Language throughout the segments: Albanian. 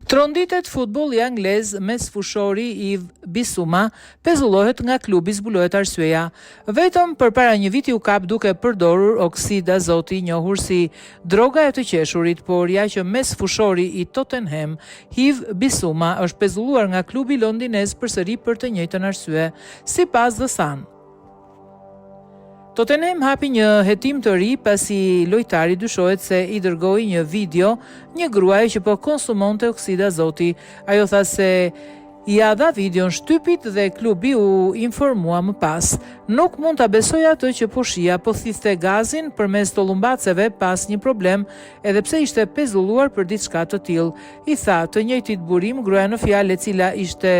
Tronditet futbolli anglez me sfushori Yves Bissouma pezullohet nga klubi, zbulohet arsyeja. Vetëm përpara një viti u kap duke përdorur oksid azoti, njohur si droga e të qeshurit, por ja që me sfushori i Tottenham, Yves Bissouma është pezulluar nga klubi londinez përsëri për të njëjtën arsye, sipas The Sun. Tottenham hapi një hetim të ri pasi lojtari dyshohet se i dërgoi një video një gruaje që po konsumonte oksid azoti. Ajo tha se i dha videon shtypit dhe klubi u informua më pas. Nuk mund ta besoj atë që po shija, po thithte gazin përmes tollumbaceve pas një problem, edhe pse ishte pezulluar për diçka të tillë. I tha të njëjtit burim gruaja në fjalë, e cila ishte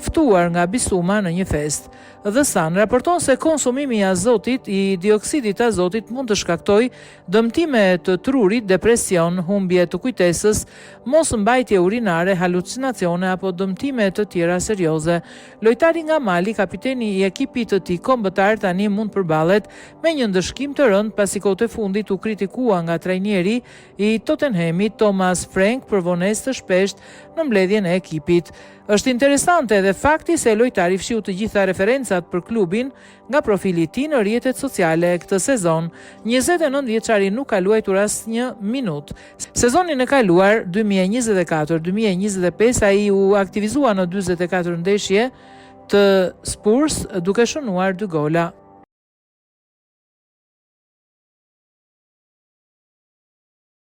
ftuar nga Bissouma në një fest. The Sun raporton se konsumimi i azotit, i dioksidit azotit, mund të shkaktojë dëmtime të trurit, depresion, humbje të kujtesës, mosmbajtje urinare, halucinacione apo dëmtime të tjera serioze. Lojtari nga Mali, kapiteni i ekipit të tij kombëtar, tani mund përballet me një ndëshkim të rënd pasi kohët e fundit u kritikua nga trajneri i Tottenhamit Thomas Frank për vonesë të shpeshtë në mbledhjen e ekipit. Është interesante edhe fakti se lojtari fshiu të gjitha referencat për klubin nga profili i tij në rrjetet sociale këtë sezon. 29 vjeçari nuk ka luajtur asnjë minutë. Sezonin e kaluar 2024-2025 ai u aktivizua në 44 ndeshje të Spurs duke shënuar 2 gola.